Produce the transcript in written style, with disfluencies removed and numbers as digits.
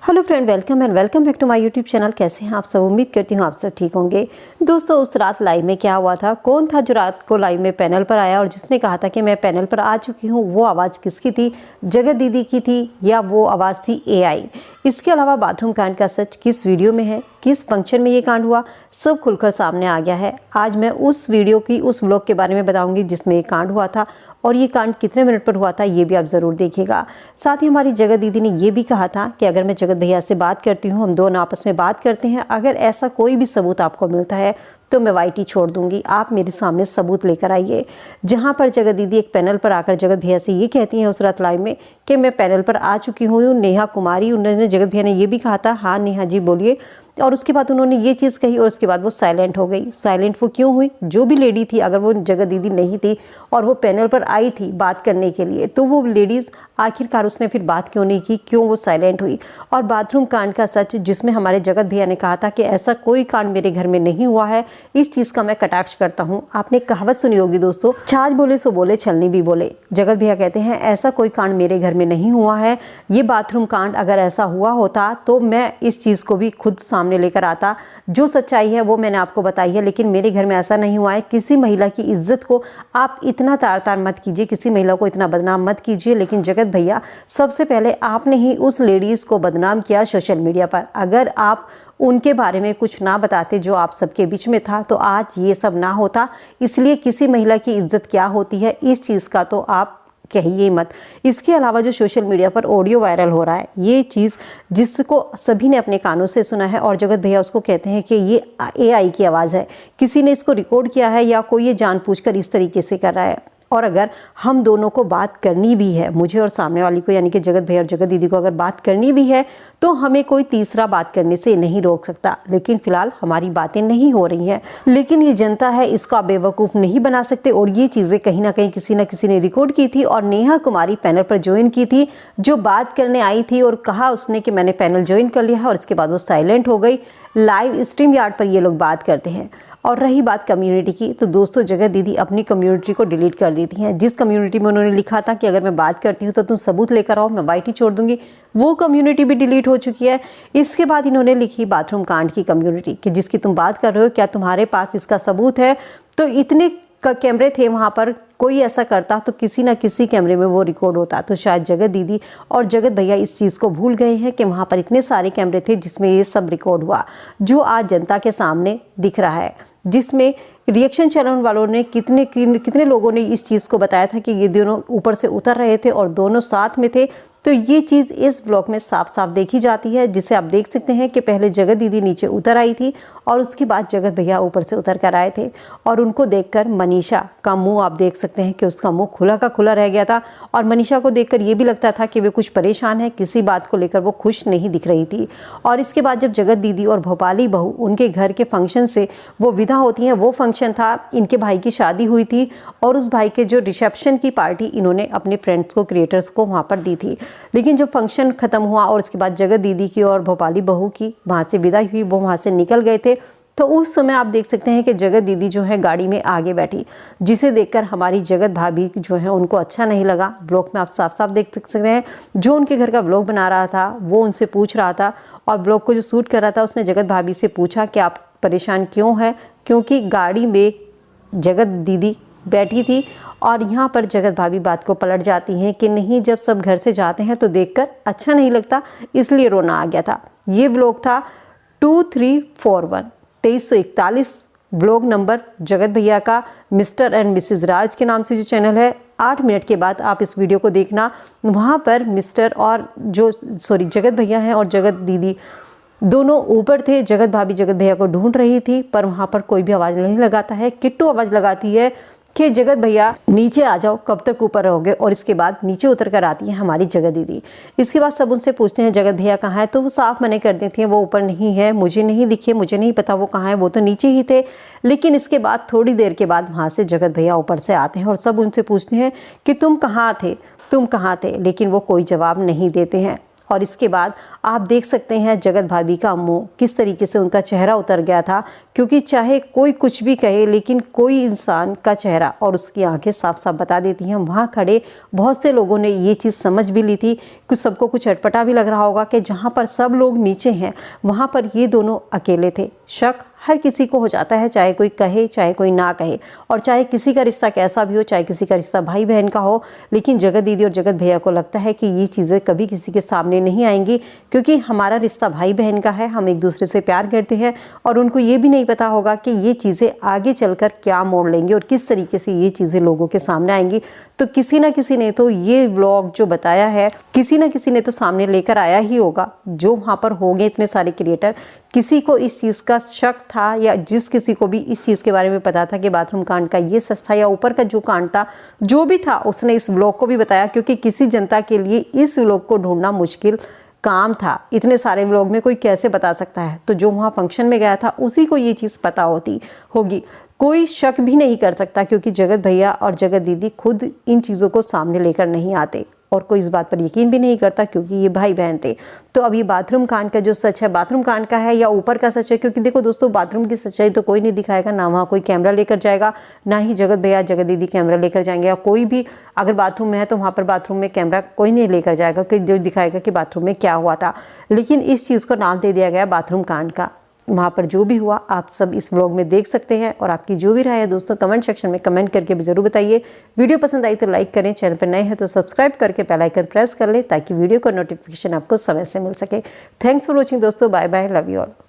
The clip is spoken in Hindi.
Hello friend, welcome and welcome back to my YouTube channel. कैसे हैं आप सब? उम्मीद करती हूँ आप सब ठीक होंगे। दोस्तों, उस रात लाइव में क्या हुआ था? कौन था जो रात को लाइव में पैनल पर आया और जिसने कहा था कि मैं पैनल पर आ चुकी हूँ? वो आवाज़ किसकी थी? जगत दीदी की थी या वो आवाज़ थी AI? इसके अलावा बाथरूम कांड का सच किस वीडियो में है, किस फंक्शन में ये कांड हुआ, सब खुलकर सामने आ गया है। आज मैं उस वीडियो की, उस व्लॉग के बारे में बताऊंगी जिसमें ये कांड हुआ था और ये कांड कितने मिनट पर हुआ था ये भी आप ज़रूर देखिएगा। साथ ही हमारी जगत दीदी ने ये भी कहा था कि अगर मैं जगत भैया से बात करती हूँ, हम दोनों आपस में बात करते हैं, अगर ऐसा कोई भी सबूत आपको मिलता है तो मैं YT छोड़ दूंगी, आप मेरे सामने सबूत लेकर आइए। जहां पर जगत दीदी एक पैनल पर आकर जगत भैया से ये कहती हैं उस रात लाइव में कि मैं पैनल पर आ चुकी हूँ। नेहा कुमारी, उन्होंने जगत भैया ने ये भी कहा था, हाँ नेहा जी बोलिए, और उसके बाद उन्होंने ये चीज़ कही और उसके बाद वो साइलेंट हो गई। साइलेंट वो क्यों हुई? जो भी लेडी थी, अगर वो जगत दीदी नहीं थी और वो पैनल पर आई थी बात करने के लिए, तो वो लेडीज़ आखिरकार उसने फिर बात क्यों नहीं की, क्यों वो साइलेंट हुई? और बाथरूम कांड का सच, जिसमें हमारे जगत भैया ने कहा था कि ऐसा कोई कांड मेरे घर में नहीं हुआ है, इस चीज़ का मैं कटाक्ष करता हूँ। आपने कहावत सुनी होगी दोस्तों, छाछ बोले सो बोले, छलनी भी बोले। जगत भैया कहते हैं ऐसा कोई कांड मेरे घर में नहीं हुआ है। ये बाथरूम कांड अगर ऐसा हुआ होता तो मैं इस चीज़ को भी खुद सामने लेकर आता। जो सच्चाई है वो मैंने आपको बताई है, लेकिन मेरे घर में ऐसा नहीं हुआ है। किसी महिला की इज्जत को आप इतना तार तार मत कीजिए, किसी महिला को इतना बदनाम मत कीजिए। लेकिन जगत भैया, सबसे पहले आपने ही उस लेडीज़ को बदनाम किया सोशल मीडिया पर। अगर आप उनके बारे में कुछ ना बताते जो आप सबके बीच में था, तो आज ये सब ना होता। इसलिए किसी महिला की इज्जत क्या होती है, इस चीज़ का तो आप कहिए मत। इसके अलावा जो सोशल मीडिया पर ऑडियो वायरल हो रहा है, ये चीज़ जिसको सभी ने अपने कानों से सुना है और जगत भैया उसको कहते हैं कि ये AI की आवाज़ है, किसी ने इसको रिकॉर्ड किया है या कोई ये जानबूझकर इस तरीके से कर रहा है। और अगर हम दोनों को बात करनी भी है, मुझे और सामने वाली को, यानी कि जगत भैया और जगत दीदी को अगर बात करनी भी है, तो हमें कोई तीसरा बात करने से नहीं रोक सकता। लेकिन फिलहाल हमारी बातें नहीं हो रही हैं। लेकिन ये जनता है, इसको आप बेवकूफ़ नहीं बना सकते। और ये चीज़ें कहीं ना कहीं किसी न किसी ने रिकॉर्ड की थी और नेहा कुमारी पैनल पर ज्वाइन की थी, जो बात करने आई थी और कहा उसने कि मैंने पैनल ज्वाइन कर लिया है, और इसके बाद वो साइलेंट हो गई। लाइव स्ट्रीम यार्ड पर ये लोग बात करते हैं। और रही बात कम्युनिटी की, तो दोस्तों जगत दीदी अपनी कम्युनिटी को डिलीट कर देती हैं। जिस कम्युनिटी में उन्होंने लिखा था कि अगर मैं बात करती हूँ तो तुम सबूत लेकर आओ, मैं YT छोड़ दूंगी, वो कम्युनिटी भी डिलीट हो चुकी है। इसके बाद इन्होंने लिखी बाथरूम कांड की कम्युनिटी कि जिसकी तुम बात कर रहे हो, क्या तुम्हारे पास इसका सबूत है? तो इतने कैमरे थे वहाँ पर, कोई ऐसा करता तो किसी ना किसी कैमरे में वो रिकॉर्ड होता। तो शायद जगत दीदी और जगत भैया इस चीज़ को भूल गए हैं कि वहाँ पर इतने सारे कैमरे थे जिसमें ये सब रिकॉर्ड हुआ, जो आज जनता के सामने दिख रहा है, जिसमें रिएक्शन चैनल वालों ने कितने लोगों ने इस चीज़ को बताया था कि ये दोनों ऊपर से उतर रहे थे और दोनों साथ में थे। तो ये चीज़ इस ब्लॉग में साफ साफ देखी जाती है, जिसे आप देख सकते हैं कि पहले जगत दीदी नीचे उतर आई थी और उसके बाद जगत भैया ऊपर से उतर कर आए थे। और उनको देखकर मनीषा का मुंह आप देख सकते हैं कि उसका मुंह खुला का खुला रह गया था। और मनीषा को देखकर ये भी लगता था कि वे कुछ परेशान है, किसी बात को लेकर वो खुश नहीं दिख रही थी। और इसके बाद जब जगत दीदी और भोपाली बहू उनके घर के फंक्शन से वो विदा होती हैं, वो फंक्शन था, इनके भाई की शादी हुई थी और उस भाई के जो रिसेप्शन की पार्टी इन्होंने अपने फ्रेंड्स को, क्रिएटर्स को वहाँ पर दी थी। लेकिन जब फंक्शन खत्म हुआ और उसके बाद जगत दीदी की और भोपाली बहू की वहाँ से विदाई हुई, वो वहाँ से निकल गए थे, तो उस समय आप देख सकते हैं कि जगत दीदी जो है गाड़ी में आगे बैठी, जिसे देखकर हमारी जगत भाभी जो है उनको अच्छा नहीं लगा। ब्लॉग में आप साफ साफ देख सकते हैं, जो उनके घर का ब्लॉग बना रहा था वो उनसे पूछ रहा था, और ब्लॉग को जो शूट कर रहा था उसने जगत भाभी से पूछा कि आप परेशान क्यों हैं, क्योंकि गाड़ी में जगत दीदी बैठी थी। और यहाँ पर जगत भाभी बात को पलट जाती हैं कि नहीं, जब सब घर से जाते हैं तो देखकर अच्छा नहीं लगता, इसलिए रोना आ गया था। ये ब्लॉग था 2341 2341 ब्लॉग नंबर जगत भैया का, मिस्टर एंड मिसेस राज के नाम से जो चैनल है। 8 मिनट के बाद आप इस वीडियो को देखना, वहाँ पर मिस्टर और जगत भैया हैं और जगत दीदी दोनों ऊपर थे। जगत भाभी जगत भैया को ढूंढ रही थी, पर वहाँ पर कोई भी आवाज़ नहीं लगाता है। किट्टू आवाज़ लगाती है कि जगत भैया नीचे आ जाओ, कब तक ऊपर रहोगे? और इसके बाद नीचे उतर कर आती है हमारी जगत दीदी। इसके बाद सब उनसे पूछते हैं जगत भैया कहाँ है, तो वो साफ मना कर देती हैं, वो ऊपर नहीं है, मुझे नहीं दिखे, मुझे नहीं पता वो कहाँ है, वो तो नीचे ही थे। लेकिन इसके बाद थोड़ी देर के बाद वहाँ से जगत भैया ऊपर से आते हैं और सब उनसे पूछते हैं कि तुम कहाँ थे, तुम कहाँ थे? लेकिन वो कोई जवाब नहीं देते हैं। और इसके बाद आप देख सकते हैं जगत भाभी का मुंह किस तरीके से उनका चेहरा उतर गया था, क्योंकि चाहे कोई कुछ भी कहे लेकिन कोई इंसान का चेहरा और उसकी आंखें साफ साफ बता देती हैं। वहाँ खड़े बहुत से लोगों ने ये चीज़ समझ भी ली थी, कुछ सबको कुछ अटपटा भी लग रहा होगा कि जहाँ पर सब लोग नीचे हैं वहाँ पर ये दोनों अकेले थे। शक हर किसी को हो जाता है, चाहे कोई कहे चाहे कोई ना कहे, और चाहे किसी का रिश्ता कैसा भी हो, चाहे किसी का रिश्ता भाई बहन का हो, लेकिन जगत दीदी और जगत भैया को लगता है कि ये चीज़ें कभी किसी के सामने नहीं आएंगी, क्योंकि हमारा रिश्ता भाई बहन का है, हम एक दूसरे से प्यार करते हैं। और उनको ये भी नहीं पता होगा कि ये चीज़ें आगे चलकर क्या मोड़ लेंगी और किस तरीके से ये चीज़ें लोगों के सामने आएंगी। तो किसी ना किसी ने तो ये व्लॉग जो बताया है, किसी ना किसी ने तो सामने लेकर आया ही होगा। जो वहाँ पर होंगे इतने सारे क्रिएटर, किसी को इस चीज़ का शक था या जिस किसी को भी इस चीज़ के बारे में पता था कि बाथरूम कांड का ये सच था या ऊपर का जो कांड था, जो भी था, उसने इस व्लॉग को भी बताया, क्योंकि किसी जनता के लिए इस व्लॉग को ढूंढना मुश्किल काम था। इतने सारे व्लॉग में कोई कैसे बता सकता है। तो जो वहाँ फंक्शन में गया था उसी को ये चीज़ पता होगी। कोई शक भी नहीं कर सकता, क्योंकि जगत भैया और जगत दीदी खुद इन चीज़ों को सामने लेकर नहीं आते और कोई इस बात पर यकीन भी नहीं करता, क्योंकि ये भाई बहन थे। तो अब ये बाथरूम कांड का जो सच है, बाथरूम कांड का है या ऊपर का सच है, क्योंकि देखो दोस्तों, बाथरूम की सच्चाई तो कोई नहीं दिखाएगा, ना वहाँ कोई कैमरा लेकर जाएगा, ना ही जगत भैया जगत दीदी कैमरा लेकर जाएंगे, या कोई भी अगर बाथरूम में है तो वहाँ पर बाथरूम में कैमरा कोई नहीं लेकर जाएगा कि जो दिखाएगा कि बाथरूम में क्या हुआ था। लेकिन इस चीज़ को नाम दे दिया गया बाथरूम कांड का। वहाँ पर जो भी हुआ आप सब इस व्लॉग में देख सकते हैं, और आपकी जो भी राय है दोस्तों कमेंट सेक्शन में कमेंट करके भी जरूर बताइए। वीडियो पसंद आई तो लाइक करें, चैनल पर नए हैं तो सब्सक्राइब करके बेल आइकन प्रेस कर लें ताकि वीडियो का नोटिफिकेशन आपको समय से मिल सके। थैंक्स फॉर वॉचिंग दोस्तों, bye bye, love you all.